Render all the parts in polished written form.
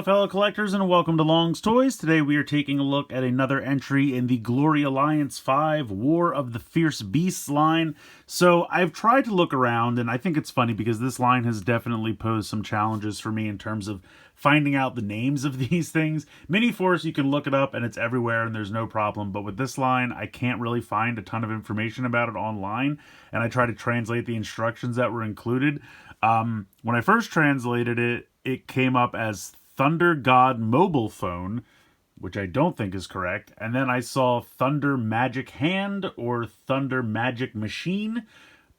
fellow collectors, and welcome to Long's Toys. Today we are taking a look at another entry in the Glory Alliance 5 War of the Fierce Beasts line. So I've tried to look around, and I think it's funny because this line has definitely posed some challenges for me in terms of finding out the names of these things. Mini-Force, you can look it up and it's everywhere and there's no problem, but with this line I can't really find a ton of information about it online, and I try to translate the instructions that were included. When I first translated it, it came up as Thunder God Mobile Phone, which I don't think is correct. And then I saw Thunder Magic Hand or Thunder Magic Machine.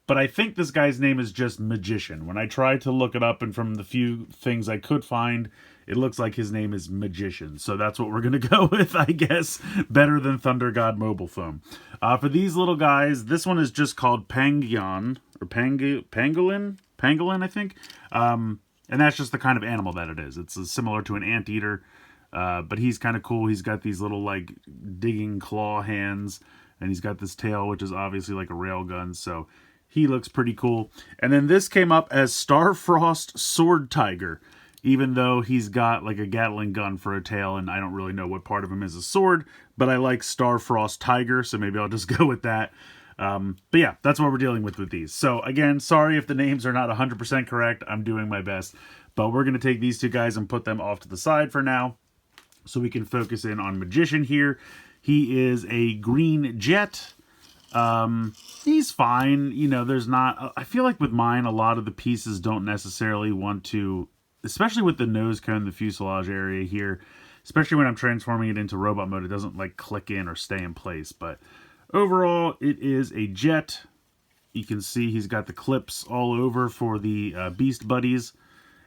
But I think this guy's name is just Magician. When I tried to look it up, and from the few things I could find, it looks like his name is Magician. So that's what we're going to go with, I guess. Better than Thunder God Mobile Phone. For these little guys, this one is just called Pangolin, or Pangolin, I think. And that's just the kind of animal that it is. It's similar to an anteater, but he's kind of cool. He's got these little, like, digging claw hands, and he's got this tail, which is obviously like a railgun, so he looks pretty cool. And then this came up as Starfrost Sword Tiger, even though he's got, like, a Gatling gun for a tail, and I don't really know what part of him is a sword, but I like Starfrost Tiger, so maybe I'll just go with that. But yeah, that's what we're dealing with these. So again, sorry if the names are not 100% correct. I'm doing my best. But we're going to take these two guys and put them off to the side for now, so we can focus in on Magician here. He is a green jet. He's fine. You know, there's not... I feel like with mine, a lot of the pieces don't necessarily want to... Especially with the nose cone, the fuselage area here. Especially when I'm transforming it into robot mode, it doesn't, like, click in or stay in place. But overall, it is a jet. You can see he's got the clips all over for the Beast Buddies.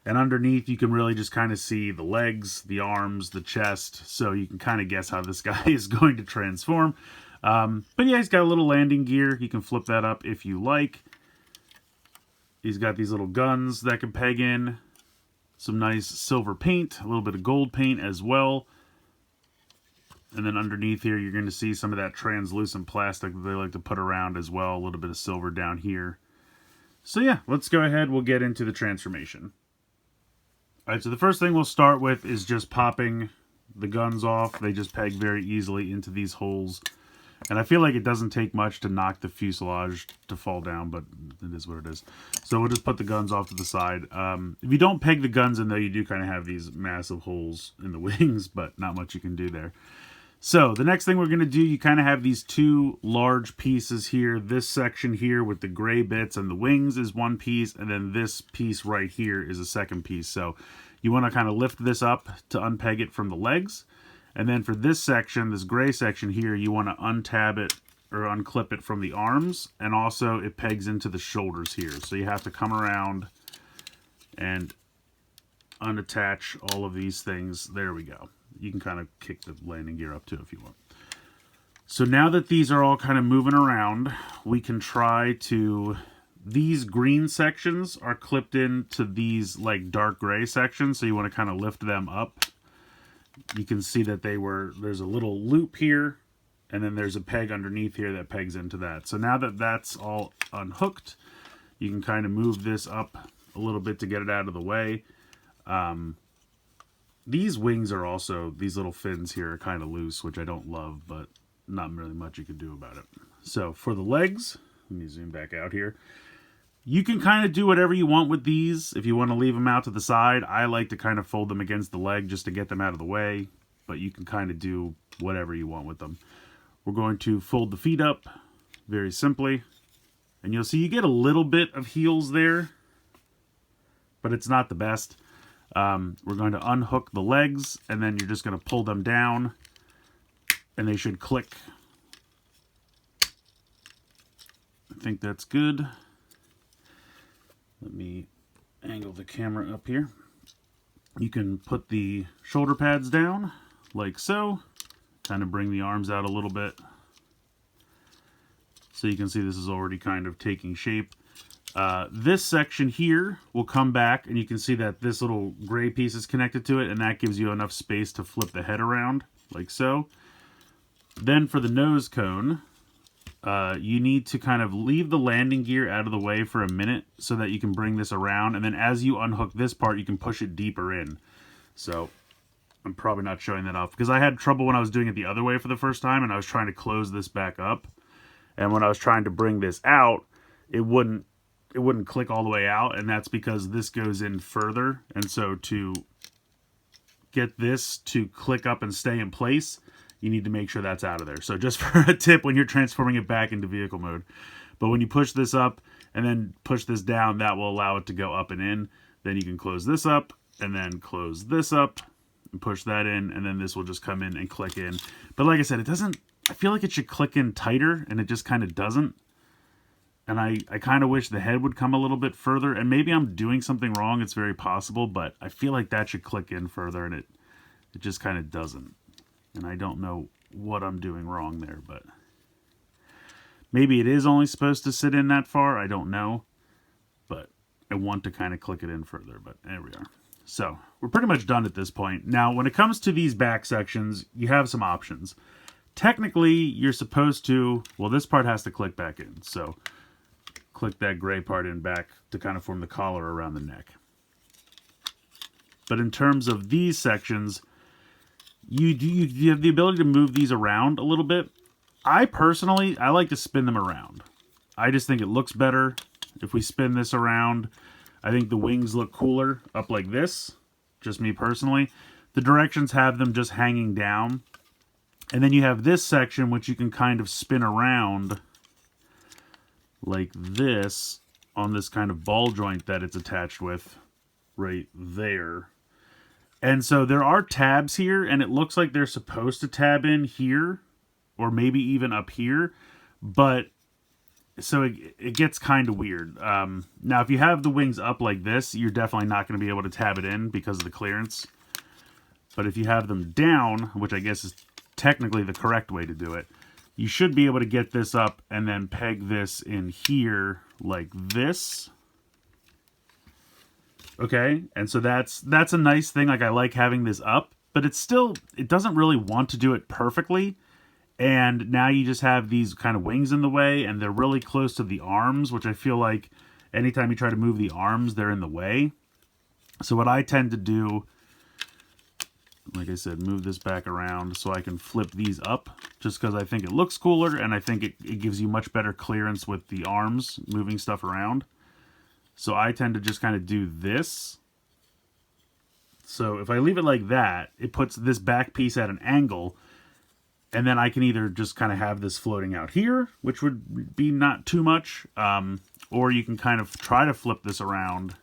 And underneath, you can really just kind of see the legs, the arms, the chest. So you can kind of guess how this guy is going to transform. But yeah, he's got a little landing gear. You can flip that up if you like. He's got these little guns that can peg in. Some nice silver paint, a little bit of gold paint as well. And then underneath here, you're going to see some of that translucent plastic that they like to put around as well. A little bit of silver down here. So yeah, let's go ahead. We'll get into the transformation. Alright, so the first thing we'll start with is just popping the guns off. They just peg very easily into these holes. And I feel like it doesn't take much to knock the fuselage to fall down, but it is what it is. So we'll just put the guns off to the side. If you don't peg the guns in, though, you do kind of have these massive holes in the wings, but not much you can do there. So the next thing we're going to do, you kind of have these two large pieces here. This section here with the gray bits and the wings is one piece, and then this piece right here is a second piece. So you want to kind of lift this up to unpeg it from the legs. And then for this section, this gray section here, you want to untab it or unclip it from the arms. And also it pegs into the shoulders here. So you have to come around and unattach all of these things. There we go. You can kind of kick the landing gear up too if you want. So now that these are all kind of moving around, we can try to... These green sections are clipped into these like dark gray sections. So you want to kind of lift them up. You can see that there's a little loop here, and then there's a peg underneath here that pegs into that. So now that that's all unhooked, you can kind of move this up a little bit to get it out of the way. These wings are also, these little fins here are kind of loose, which I don't love, but not really much you can do about it. So for the legs, let me zoom back out here. You can kind of do whatever you want with these. If you want to leave them out to the side, I like to kind of fold them against the leg just to get them out of the way. But you can kind of do whatever you want with them. We're going to fold the feet up very simply. And you'll see you get a little bit of heels there, but it's not the best. We're going to unhook the legs, and then you're just going to pull them down, and they should click. I think that's good. Let me angle the camera up here. You can put the shoulder pads down, like so. Kind of bring the arms out a little bit. So you can see this is already kind of taking shape. This section here will come back, and you can see that this little gray piece is connected to it, and that gives you enough space to flip the head around, like so. Then for the nose cone, you need to kind of leave the landing gear out of the way for a minute so that you can bring this around, and then as you unhook this part, you can push it deeper in. So I'm probably not showing that off because I had trouble when I was doing it the other way for the first time and I was trying to close this back up. And when I was trying to bring this out, it wouldn't click all the way out, and that's because this goes in further. And so to get this to click up and stay in place, you need to make sure that's out of there. So just for a tip when you're transforming it back into vehicle mode. But when you push this up and then push this down, that will allow it to go up and in. Then you can close this up and then close this up and push that in, and then this will just come in and click in. But like I said, it doesn't, I feel like it should click in tighter, and it just kind of doesn't. And I kind of wish the head would come a little bit further, and maybe I'm doing something wrong, it's very possible, but I feel like that should click in further, and it just kind of doesn't. And I don't know what I'm doing wrong there, but maybe it is only supposed to sit in that far, I don't know. But I want to kind of click it in further, but there we are. So we're pretty much done at this point. Now, when it comes to these back sections, you have some options. Technically, you're supposed to, well, this part has to click back in. So click that gray part in back to kind of form the collar around the neck. But in terms of these sections, you have the ability to move these around a little bit. I personally like to spin them around. I just think it looks better if we spin this around. I think the wings look cooler up like this, just me personally. The directions have them just hanging down. And then you have this section, which you can kind of spin around like this on this kind of ball joint that it's attached with right there. And so there are tabs here, and it looks like they're supposed to tab in here or maybe even up here. But so it gets kind of weird. Now, if you have the wings up like this, you're definitely not going to be able to tab it in because of the clearance. But if you have them down, which I guess is technically the correct way to do it, you should be able to get this up and then peg this in here like this. Okay, and so that's a nice thing. Like, I like having this up, but it doesn't really want to do it perfectly. And now you just have these kind of wings in the way, and they're really close to the arms, which I feel like anytime you try to move the arms, they're in the way. So what I tend to do, like I said, move this back around so I can flip these up, just because I think it looks cooler, and I think it gives you much better clearance with the arms moving stuff around. So I tend to just kind of do this. So if I leave it like that, it puts this back piece at an angle, and then I can either just kind of have this floating out here, which would be not too much, or you can kind of try to flip this around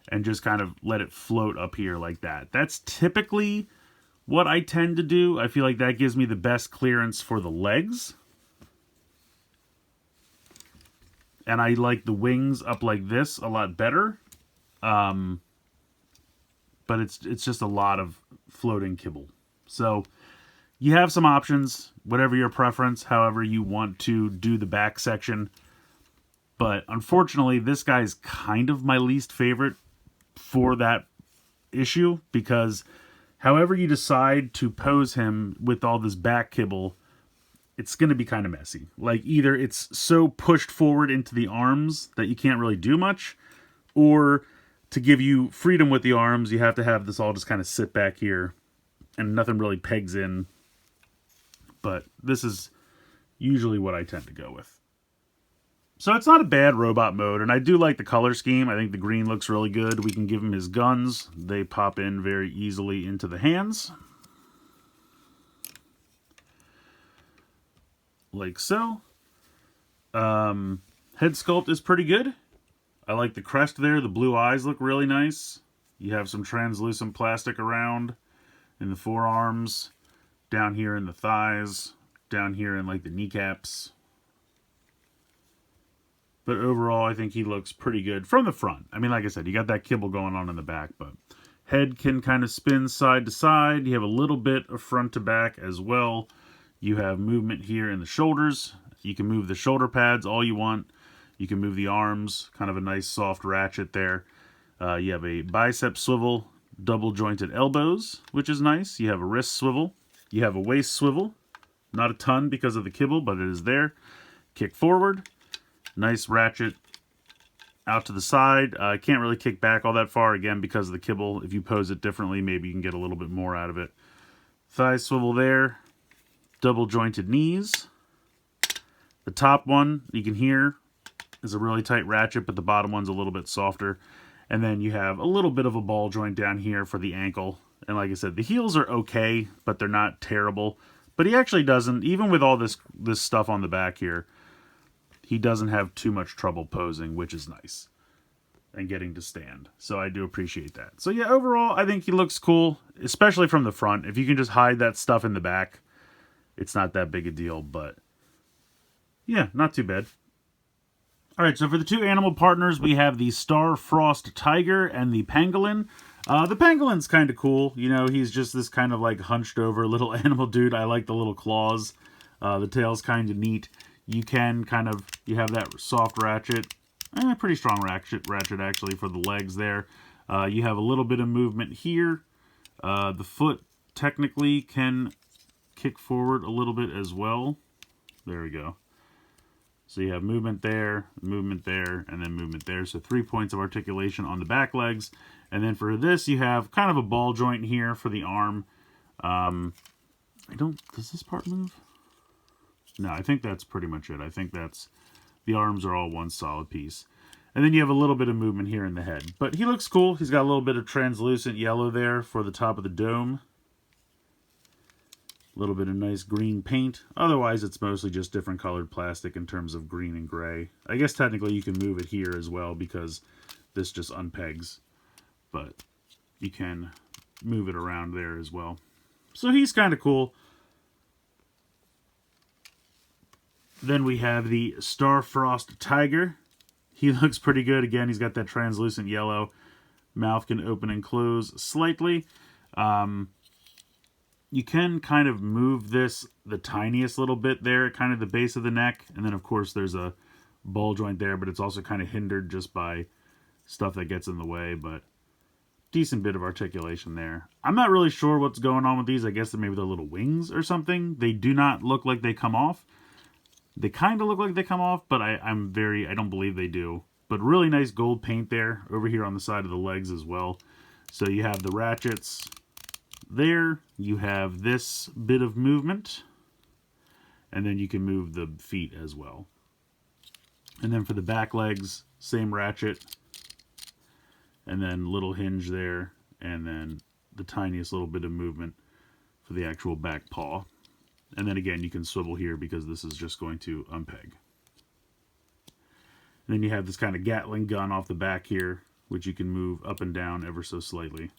and just kind of let it float up here like that. That's typically what I tend to do. I feel like that gives me the best clearance for the legs. And I like the wings up like this a lot better. But it's just a lot of floating kibble. So you have some options, whatever your preference, however you want to do the back section. But unfortunately, this guy's kind of my least favorite for that issue, because however you decide to pose him with all this back kibble, it's going to be kind of messy. Like, either it's so pushed forward into the arms that you can't really do much, or to give you freedom with the arms, you have to have this all just kind of sit back here and nothing really pegs in. But this is usually what I tend to go with. So it's not a bad robot mode, and I do like the color scheme. I think the green looks really good. We can give him his guns. They pop in very easily into the hands. Like so. Head sculpt is pretty good. I like the crest there. The blue eyes look really nice. You have some translucent plastic around in the forearms, down here in the thighs, down here in like the kneecaps. But overall, I think he looks pretty good from the front. I mean, like I said, you got that kibble going on in the back, but head can kind of spin side to side. You have a little bit of front to back as well. You have movement here in the shoulders. You can move the shoulder pads all you want. You can move the arms, kind of a nice soft ratchet there. You have a bicep swivel, double jointed elbows, which is nice. You have a wrist swivel. You have a waist swivel. Not a ton because of the kibble, but it is there. Kick forward. Nice ratchet out to the side. Can't really kick back all that far, again, because of the kibble. If you pose it differently, maybe you can get a little bit more out of it. Thigh swivel there. Double jointed knees. The top one, you can hear, is a really tight ratchet, but the bottom one's a little bit softer. And then you have a little bit of a ball joint down here for the ankle. And like I said, the heels are okay, but they're not terrible. But he actually doesn't, even with all this stuff on the back here, he doesn't have too much trouble posing, which is nice. And getting to stand. So I do appreciate that. So yeah, overall, I think he looks cool, especially from the front. If you can just hide that stuff in the back, it's not that big a deal, but yeah, not too bad. All right, so for the two animal partners, we have the Star Frost Tiger and the Pangolin. The Pangolin's kind of cool. You know, he's just this kind of like hunched over little animal dude. I like the little claws. The tail's kind of neat. You can kind of, you have that soft ratchet. Pretty strong ratchet actually for the legs there. You have a little bit of movement here. The foot technically can kick forward a little bit as well. There we go. So you have movement there, and then movement there. So 3 points of articulation on the back legs. And then for this, you have kind of a ball joint here for the arm. Does this part move? No, I think that's pretty much it. I think that's, the arms are all one solid piece. And then you have a little bit of movement here in the head. But he looks cool. He's got a little bit of translucent yellow there for the top of the dome. A little bit of nice green paint. Otherwise, it's mostly just different colored plastic in terms of green and gray. I guess technically you can move it here as well because this just unpegs. But you can move it around there as well. So he's kind of cool. Then we have the Star Frost Tiger. He looks pretty good. Again, he's got that translucent yellow. Mouth can open and close slightly. You can kind of move this the tiniest little bit there at kind of the base of the neck. And then, of course, there's a ball joint there, but it's also kind of hindered just by stuff that gets in the way. But decent bit of articulation there. I'm not really sure what's going on with these. I guess maybe they're little wings or something. They do not look like they come off. They kind of look like they come off, but I don't believe they do. But really nice gold paint there over here on the side of the legs as well. So you have the ratchets there. You have this bit of movement. And then you can move the feet as well. And then for the back legs, same ratchet. And then little hinge there. And then the tiniest little bit of movement for the actual back paw. And then again, you can swivel here because this is just going to unpeg. And then you have this kind of Gatling gun off the back here, which you can move up and down ever so slightly.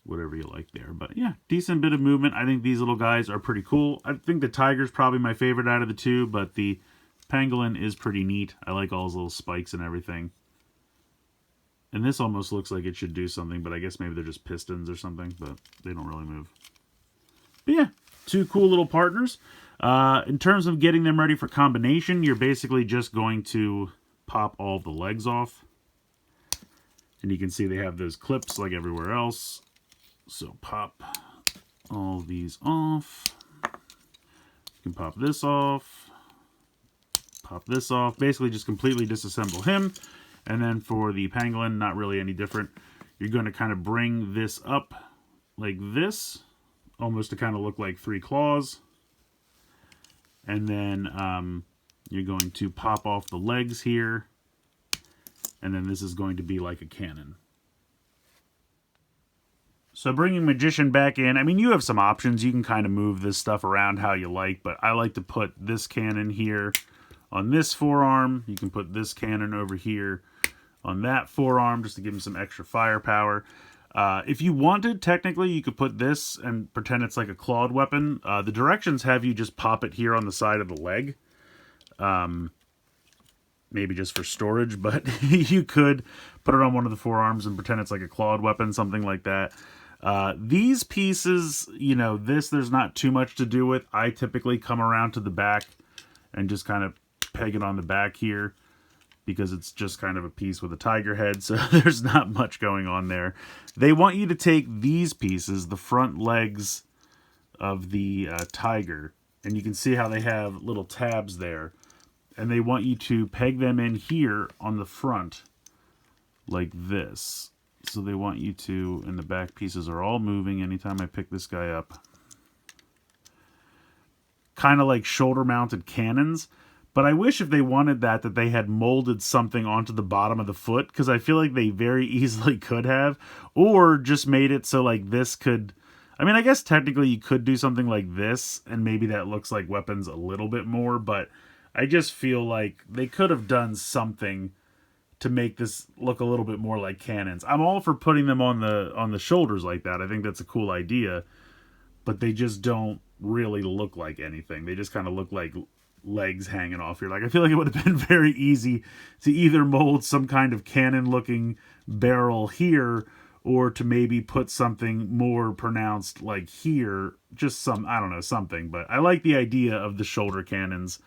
Whatever you like there. But yeah, decent bit of movement. I think these little guys are pretty cool. I think the Tiger's probably my favorite out of the two, but the Pangolin is pretty neat. I like all those little spikes and everything. And this almost looks like it should do something, but I guess maybe they're just pistons or something, but they don't really move. But yeah, two cool little partners. In terms of getting them ready for combination, you're basically just going to pop all the legs off. And you can see they have those clips like everywhere else. So pop all these off. You can pop this off. Pop this off. Basically just completely disassemble him. And then for the Pangolin, not really any different. You're going to kind of bring this up like this. Almost to kind of look like 3 claws. And then you're going to pop off the legs here. And then this is going to be like a cannon. So bringing Magician back in, I mean, you have some options. You can kind of move this stuff around how you like. But I like to put this cannon here on this forearm. You can put this cannon over here on that forearm just to give him some extra firepower. If you wanted, technically, you could put this and pretend it's like a clawed weapon. The directions have you just pop it here on the side of the leg. Maybe just for storage, but you could put it on one of the forearms and pretend it's like a clawed weapon, something like that. These pieces, you know, there's not too much to do with. I typically come around to the back and just kind of peg it on the back here, because it's just kind of a piece with a tiger head, so there's not much going on there. They want you to take these pieces, the front legs of the tiger, and you can see how they have little tabs there. and they want you to peg them in here on the front like this. So they want you to, and the back pieces are all moving anytime I pick this guy up. Kind of like shoulder mounted cannons. But I wish if they wanted that they had molded something onto the bottom of the foot, because I feel like they very easily could have, or just made it so like this could, I mean, I guess technically you could do something like this, and maybe that looks like weapons a little bit more, but I just feel like they could have done something to make this look a little bit more like cannons. I'm all for putting them on the shoulders like that. I think that's a cool idea, but they just don't really look like anything. They just kind of look like legs hanging off here. Like, I feel like it would have been very easy to either mold some kind of cannon looking barrel here, or to maybe put something more pronounced like here, just some, I don't know, something. But I like the idea of the shoulder cannons.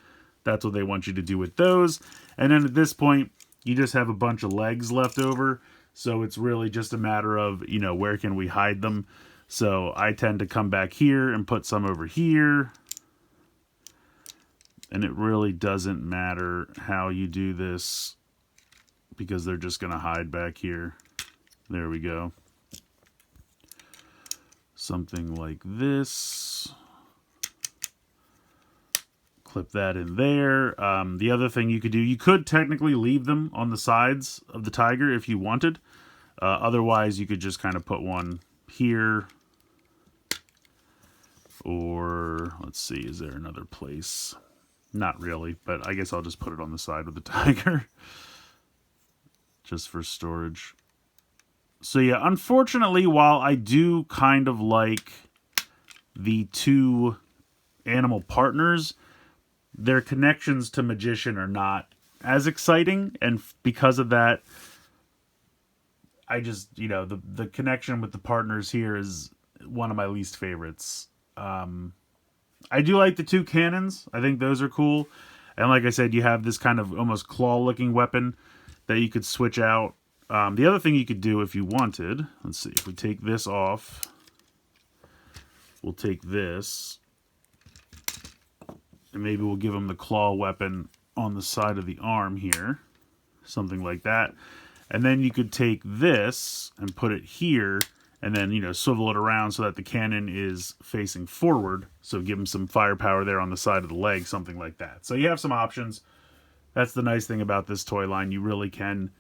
That's what they want you to do with those. And then at this point, you just have a bunch of legs left over. So it's really just a matter of, you know, where can we hide them? So I tend to come back here and put some over here. And it really doesn't matter how you do this, because they're just going to hide back here. There we go. Something like this. Clip that in there. The other thing you could do, you could technically leave them on the sides of the tiger if you wanted. Otherwise, you could just kind of put one here. Or, let's see, is there another place? Not really, but I guess I'll just put it on the side of the tiger. Just for storage. So yeah, unfortunately, while I do kind of like the two animal partners, their connections to Magician are not as exciting. And because of that, I just, you know, the connection with the partners here is one of my least favorites. I do like the two cannons. I think those are cool. And like I said, you have this kind of almost claw-looking weapon that you could switch out. The other thing you could do if you wanted, let's see, if we take this off, we'll take this, and maybe we'll give him the claw weapon on the side of the arm here, something like that. And then you could take this and put it here, and then, you know, swivel it around so that the cannon is facing forward. So give him some firepower there on the side of the leg, something like that. So you have some options. That's the nice thing about this toy line. You really can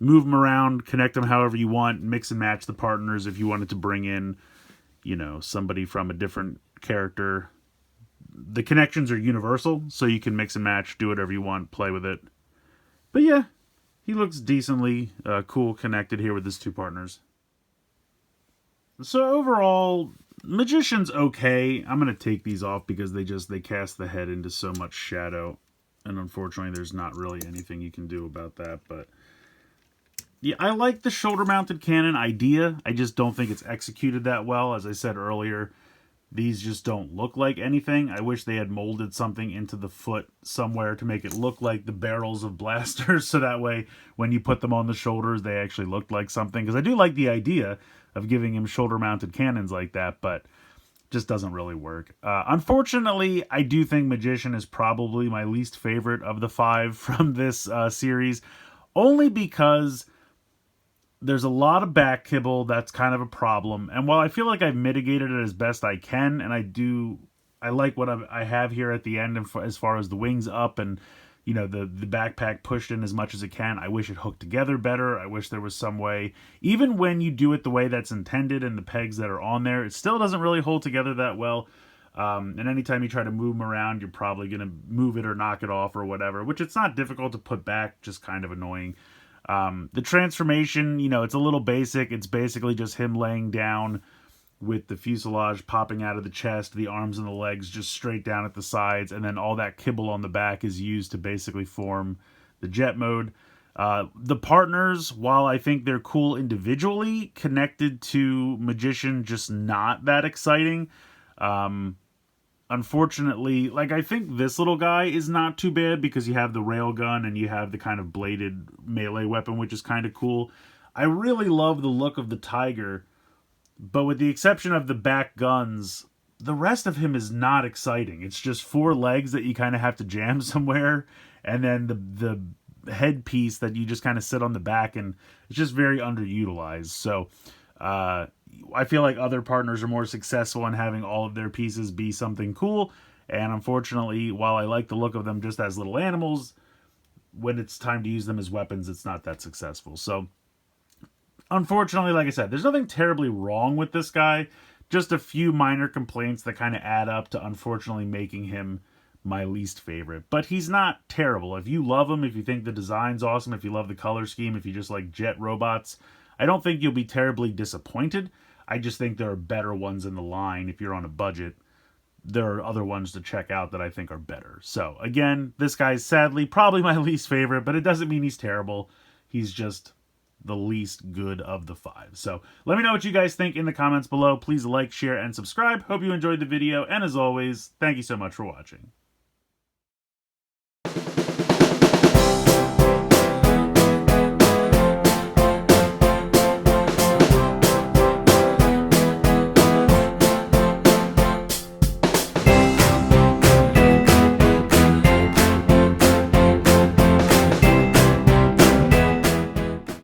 move them around, connect them however you want, mix and match the partners if you wanted to bring in, you know, somebody from a different character. The connections are universal, so you can mix and match, do whatever you want, play with it. But yeah, he looks decently cool connected here with his two partners. So overall, Magician's okay. I'm going to take these off because they cast the head into so much shadow. And unfortunately, there's not really anything you can do about that. But yeah, I like the shoulder-mounted cannon idea. I just don't think it's executed that well. As I said earlier, these just don't look like anything. I wish they had molded something into the foot somewhere to make it look like the barrels of blasters. So that way, when you put them on the shoulders, they actually looked like something. Because I do like the idea of giving him shoulder-mounted cannons like that, but just doesn't really work. Unfortunately, I do think Magician is probably my least favorite of the 5 from this series, only because there's a lot of back kibble that's kind of a problem. And while I feel like I've mitigated it as best I can, and I like what I have here at the end as far as the wings up and, you know, the backpack pushed in as much as it can. I wish it hooked together better. I wish there was some way, even when you do it the way that's intended and the pegs that are on there, it still doesn't really hold together that well. And anytime you try to move them around, you're probably going to move it or knock it off or whatever, which it's not difficult to put back, just kind of annoying. The transformation, you know, it's a little basic. It's basically just him laying down with the fuselage popping out of the chest, the arms and the legs just straight down at the sides, and then all that kibble on the back is used to basically form the jet mode. The partners, while I think they're cool individually, connected to Magician, just not that exciting. Unfortunately, like, I think this little guy is not too bad because you have the railgun and you have the kind of bladed melee weapon, which is kind of cool. I really love the look of the tiger, but with the exception of the back guns, the rest of him is not exciting. It's just 4 legs that you kind of have to jam somewhere, and then the headpiece that you just kind of sit on the back, and it's just very underutilized. So I feel like other partners are more successful in having all of their pieces be something cool, and unfortunately, while I like the look of them just as little animals, when it's time to use them as weapons, it's not that successful. So unfortunately, like I said, there's nothing terribly wrong with this guy, just a few minor complaints that kind of add up to unfortunately making him my least favorite. But he's not terrible. If you love him, if you think the design's awesome, if you love the color scheme, if you just like jet robots, I don't think you'll be terribly disappointed. I just think there are better ones in the line if you're on a budget. There are other ones to check out that I think are better. So again, this guy's sadly probably my least favorite, but it doesn't mean he's terrible. He's just the least good of the 5. So let me know what you guys think in the comments below. Please like, share, and subscribe. Hope you enjoyed the video, and as always, thank you so much for watching.